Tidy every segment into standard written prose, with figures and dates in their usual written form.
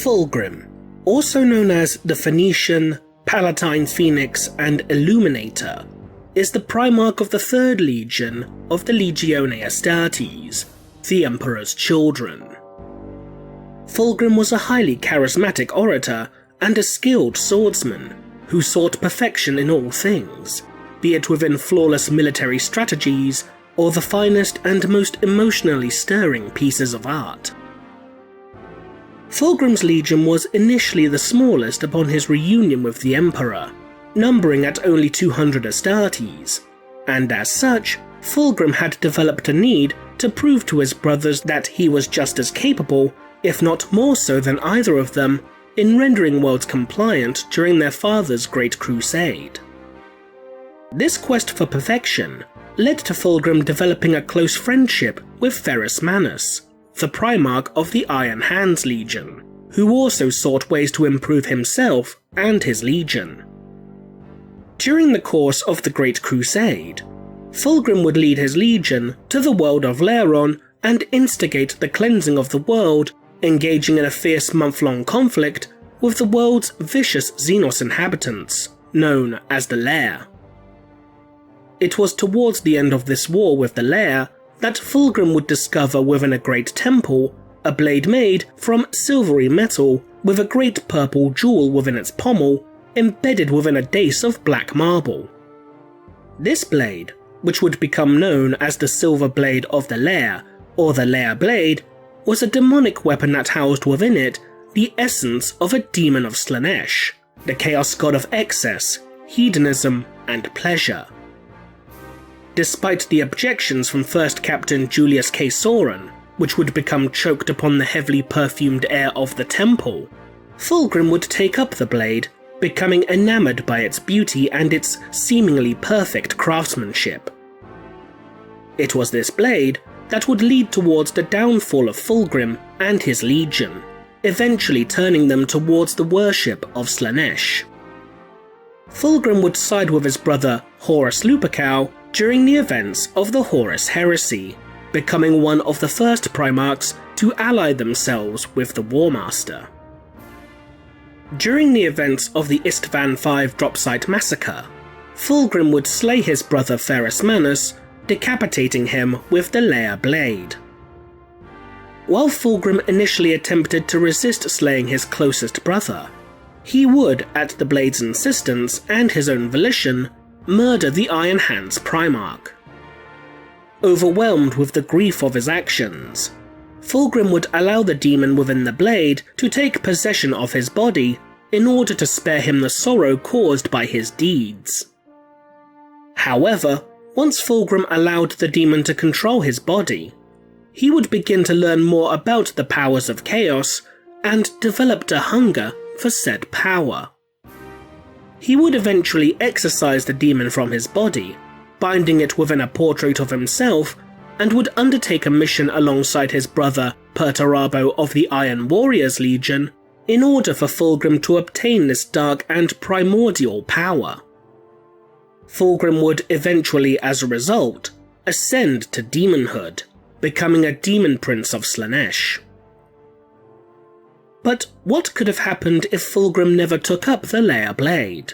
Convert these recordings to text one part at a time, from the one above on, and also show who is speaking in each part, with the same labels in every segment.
Speaker 1: Fulgrim, also known as the Phoenician, Palatine Phoenix, and Illuminator, is the Primarch of the 3rd Legion of the Legione Astartes, the Emperor's Children. Fulgrim was a highly charismatic orator and a skilled swordsman who sought perfection in all things, be it within flawless military strategies or the finest and most emotionally stirring pieces of art. Fulgrim's legion was initially the smallest upon his reunion with the Emperor, numbering at only 200 Astartes, and as such, Fulgrim had developed a need to prove to his brothers that he was just as capable, if not more so than either of them, in rendering worlds compliant during their father's Great Crusade. This quest for perfection led to Fulgrim developing a close friendship with Ferrus Manus, the Primarch of the Iron Hands Legion, who also sought ways to improve himself and his legion. During the course of the Great Crusade, Fulgrim would lead his legion to the world of Laer and instigate the cleansing of the world, engaging in a fierce month-long conflict with the world's vicious Xenos inhabitants, known as the Laer. It was towards the end of this war with the Laer that Fulgrim would discover within a great temple a blade made from silvery metal with a great purple jewel within its pommel embedded within a dais of black marble. This blade, which would become known as the Silver Blade of the Laer or the Laer Blade, was a demonic weapon that housed within it the essence of a demon of Slaanesh, the chaos god of excess, hedonism, and pleasure. Despite the objections from First Captain Julius K. Soren, which would become choked upon the heavily perfumed air of the temple, Fulgrim would take up the blade, becoming enamored by its beauty and its seemingly perfect craftsmanship. It was this blade that would lead towards the downfall of Fulgrim and his legion, eventually turning them towards the worship of Slaanesh. Fulgrim would side with his brother Horus Lupercal during the events of the Horus Heresy, becoming one of the first Primarchs to ally themselves with the War Master. During the events of the Istvan V Dropsite Massacre, Fulgrim would slay his brother Ferrus Manus, decapitating him with the Laer Blade. While Fulgrim initially attempted to resist slaying his closest brother, he would, at the Blade's insistence and his own volition, murder the Iron Hands Primarch. Overwhelmed with the grief of his actions, Fulgrim would allow the demon within the blade to take possession of his body in order to spare him the sorrow caused by his deeds. However, once Fulgrim allowed the demon to control his body, he would begin to learn more about the powers of chaos and developed a hunger for said power. He would eventually exorcise the demon from his body, binding it within a portrait of himself, and would undertake a mission alongside his brother Perturabo of the Iron Warriors Legion in order for Fulgrim to obtain this dark and primordial power. Fulgrim would eventually, as a result, ascend to demonhood, becoming a demon prince of Slaanesh. But what could have happened if Fulgrim never took up the Laer Blade?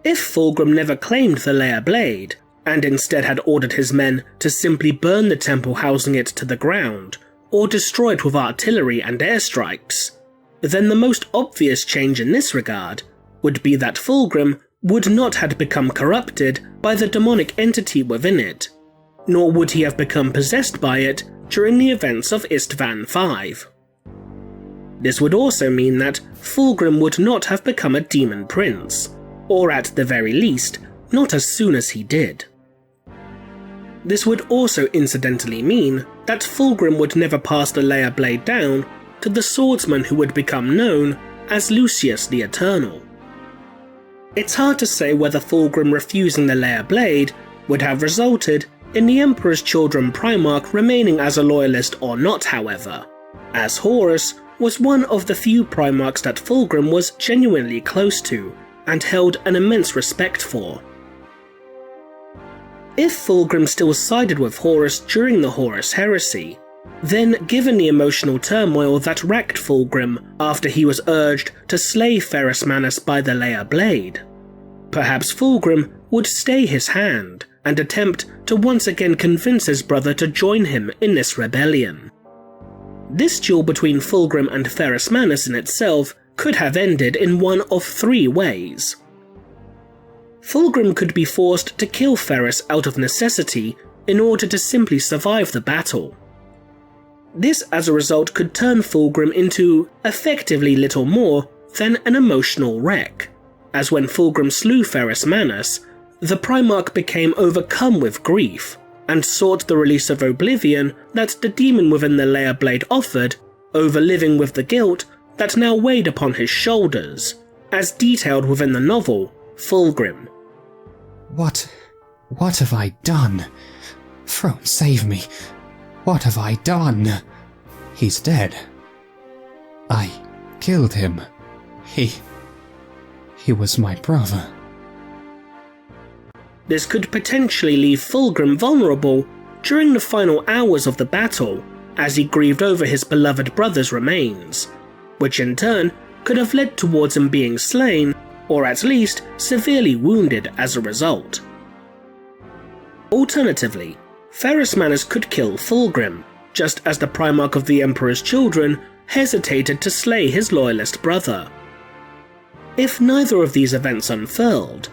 Speaker 1: If Fulgrim never claimed the Laer Blade, and instead had ordered his men to simply burn the temple housing it to the ground, or destroy it with artillery and airstrikes, then the most obvious change in this regard would be that Fulgrim would not have become corrupted by the demonic entity within it, nor would he have become possessed by it during the events of Istvan V. This would also mean that Fulgrim would not have become a demon prince, or at the very least, not as soon as he did. This would also incidentally mean that Fulgrim would never pass the Laer Blade down to the swordsman who would become known as Lucius the Eternal. It's hard to say whether Fulgrim refusing the Laer Blade would have resulted in the Emperor's Children Primarch remaining as a Loyalist or not, however, as Horus was one of the few Primarchs that Fulgrim was genuinely close to and held an immense respect for. If Fulgrim still sided with Horus during the Horus Heresy, Then, given the emotional turmoil that racked Fulgrim after he was urged to slay Ferrus Manus by the Laer blade, perhaps Fulgrim would stay his hand and attempt to once again convince his brother to join him in this rebellion. This duel between Fulgrim and Ferrus Manus in itself could have ended in one of three ways. Fulgrim could be forced to kill Ferrus out of necessity in order to simply survive the battle. This, as a result, could turn Fulgrim into effectively little more than an emotional wreck, as when Fulgrim slew Ferrus Manus, the Primarch became overcome with grief and sought the release of oblivion that the demon within the Laer blade offered, over living with the guilt that now weighed upon his shoulders, as detailed within the novel Fulgrim.
Speaker 2: What have I done? Throne, save me. What have I done? He's dead. I killed him. He was my brother.
Speaker 1: This could potentially leave Fulgrim vulnerable during the final hours of the battle, as he grieved over his beloved brother's remains, which in turn could have led towards him being slain, or at least severely wounded as a result. Alternatively, Ferrus Manus could kill Fulgrim, just as the Primarch of the Emperor's Children hesitated to slay his Loyalist brother. If neither of these events unfurled,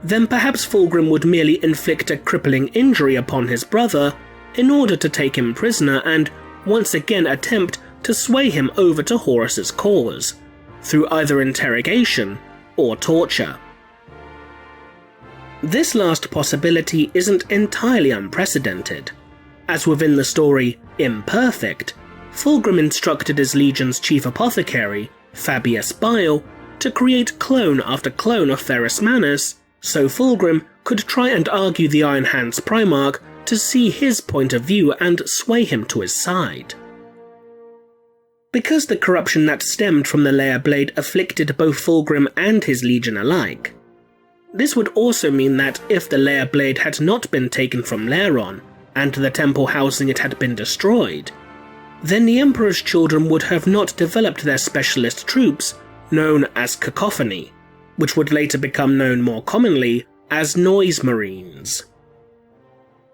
Speaker 1: then perhaps Fulgrim would merely inflict a crippling injury upon his brother in order to take him prisoner and once again attempt to sway him over to Horus's cause, through either interrogation or torture. This last possibility isn't entirely unprecedented, as within the story Imperfect, Fulgrim instructed his legion's chief apothecary, Fabius Bile, to create clone after clone of Ferrus Manus, so Fulgrim could try and argue the Iron Hand's Primarch to see his point of view and sway him to his side. Because the corruption that stemmed from the Laer blade afflicted both Fulgrim and his legion alike, this would also mean that if the Laer blade had not been taken from Laeron, and the temple housing it had been destroyed, then the Emperor's Children would have not developed their specialist troops, known as Cacophony, which would later become known more commonly as Noise Marines.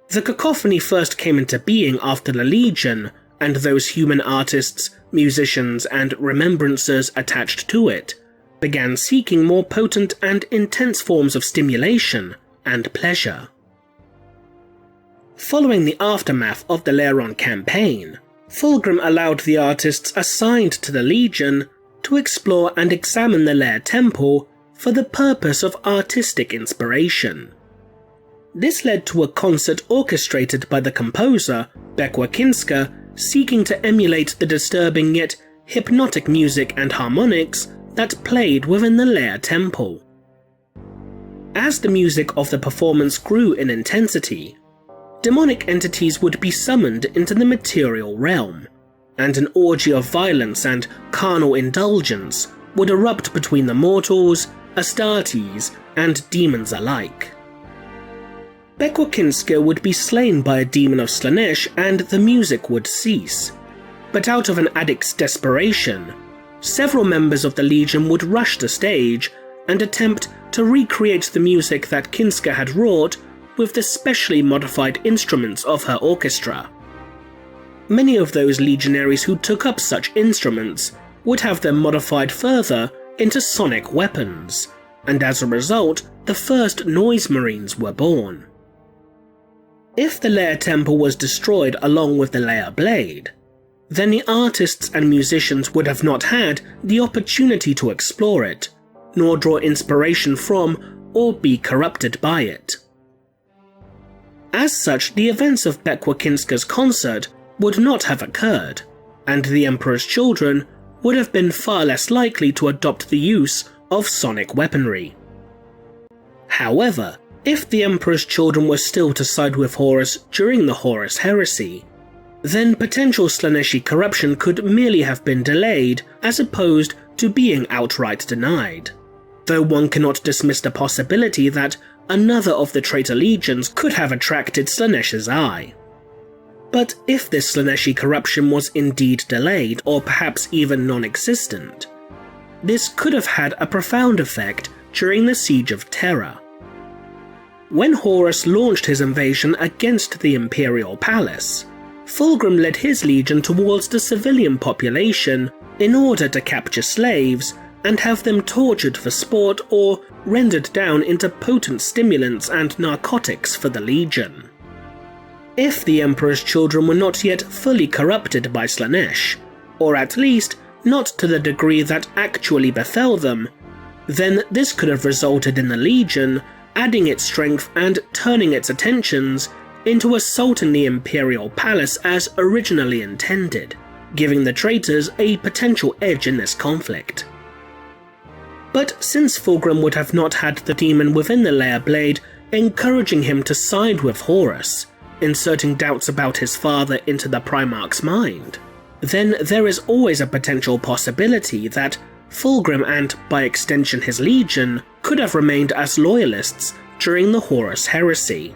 Speaker 1: The Cacophony first came into being after the Legion, and those human artists, musicians, and remembrancers attached to it began seeking more potent and intense forms of stimulation and pleasure. Following the aftermath of the Lair campaign, Fulgrim allowed the artists assigned to the Legion to explore and examine the Lair Temple for the purpose of artistic inspiration. This led to a concert orchestrated by the composer, Bekwa Kinska, seeking to emulate the disturbing yet hypnotic music and harmonics that played within the Lair Temple. As the music of the performance grew in intensity, demonic entities would be summoned into the material realm, and an orgy of violence and carnal indulgence would erupt between the mortals, Astartes, and demons alike. Bekwa Kinska would be slain by a demon of Slaanesh and the music would cease, but out of an addict's desperation, several members of the Legion would rush the stage and attempt to recreate the music that Kinska had wrought with the specially modified instruments of her orchestra. Many of those legionaries who took up such instruments would have them modified further into sonic weapons, and as a result, the first Noise Marines were born. If the Lair Temple was destroyed along with the Laer Blade, then the artists and musicians would have not had the opportunity to explore it, nor draw inspiration from or be corrupted by it. As such, the events of Bekwa Kinska's concert would not have occurred, and the Emperor's Children would have been far less likely to adopt the use of sonic weaponry. However, if the Emperor's Children were still to side with Horus during the Horus Heresy, then potential Slaaneshi corruption could merely have been delayed as opposed to being outright denied, though one cannot dismiss the possibility that another of the traitor legions could have attracted Slaanesh's eye. But if this Slaaneshi corruption was indeed delayed, or perhaps even non-existent, this could have had a profound effect during the Siege of Terra. When Horus launched his invasion against the Imperial Palace, Fulgrim led his legion towards the civilian population in order to capture slaves and have them tortured for sport or rendered down into potent stimulants and narcotics for the legion. If the Emperor's children were not yet fully corrupted by Slaanesh, or at least not to the degree that actually befell them, then this could have resulted in the legion adding its strength and turning its attentions into assaulting the Imperial Palace as originally intended, giving the traitors a potential edge in this conflict. But since Fulgrim would have not had the demon within the Laer blade encouraging him to side with Horus, inserting doubts about his father into the Primarch's mind, then there is always a potential possibility that Fulgrim and, by extension his legion, could have remained as Loyalists during the Horus heresy.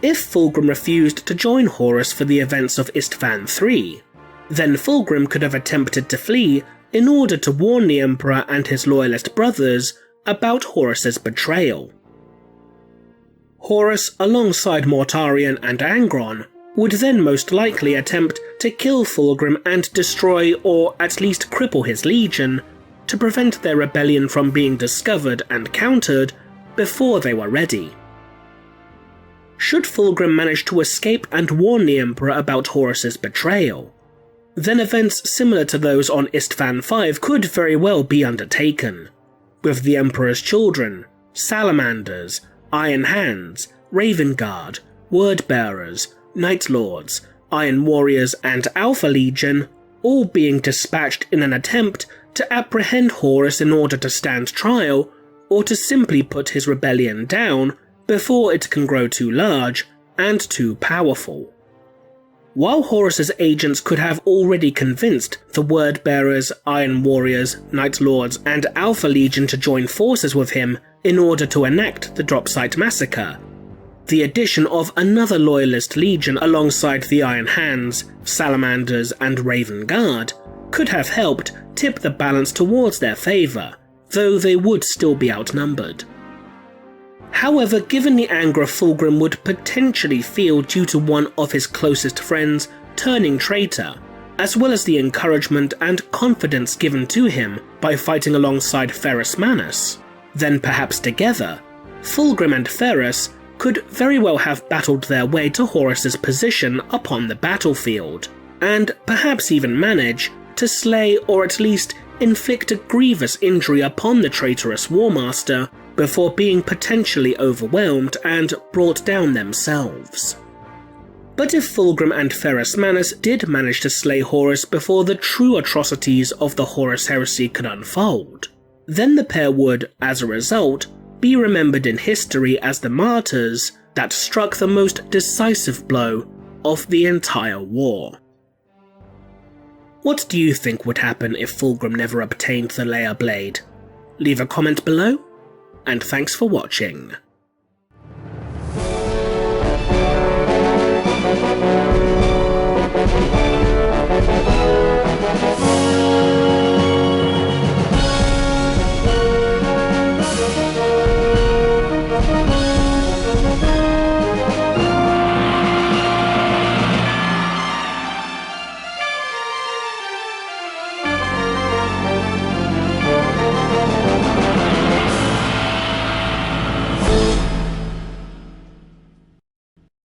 Speaker 1: If Fulgrim refused to join Horus for the events of Istvan III, then Fulgrim could have attempted to flee in order to warn the Emperor and his Loyalist brothers about Horus's betrayal. Horus, alongside Mortarion and Angron, would then most likely attempt to kill Fulgrim and destroy or at least cripple his legion to prevent their rebellion from being discovered and countered before they were ready. Should Fulgrim manage to escape and warn the Emperor about Horus's betrayal, then events similar to those on Istvan V could very well be undertaken, with the Emperor's children, Salamanders, Iron Hands, Raven Guard, Word-Bearers, Night Lords, Iron Warriors and Alpha Legion all being dispatched in an attempt to apprehend Horus in order to stand trial, or to simply put his rebellion down before it can grow too large and too powerful. While Horus's agents could have already convinced the Word-Bearers, Iron Warriors, Night Lords and Alpha Legion to join forces with him in order to enact the Dropsite Massacre, the addition of another Loyalist legion alongside the Iron Hands, Salamanders and Raven Guard could have helped tip the balance towards their favour, though they would still be outnumbered. However, given the anger Fulgrim would potentially feel due to one of his closest friends turning traitor, as well as the encouragement and confidence given to him by fighting alongside Ferrus Manus, then perhaps together, Fulgrim and Ferrus could very well have battled their way to Horus's position upon the battlefield, and perhaps even manage to slay or at least inflict a grievous injury upon the traitorous Warmaster before being potentially overwhelmed and brought down themselves. But if Fulgrim and Ferrus Manus did manage to slay Horus before the true atrocities of the Horus heresy could unfold, then the pair would, as a result, be remembered in history as the martyrs that struck the most decisive blow of the entire war. What do you think would happen if Fulgrim never obtained the Laer blade? Leave a comment below, and thanks for watching.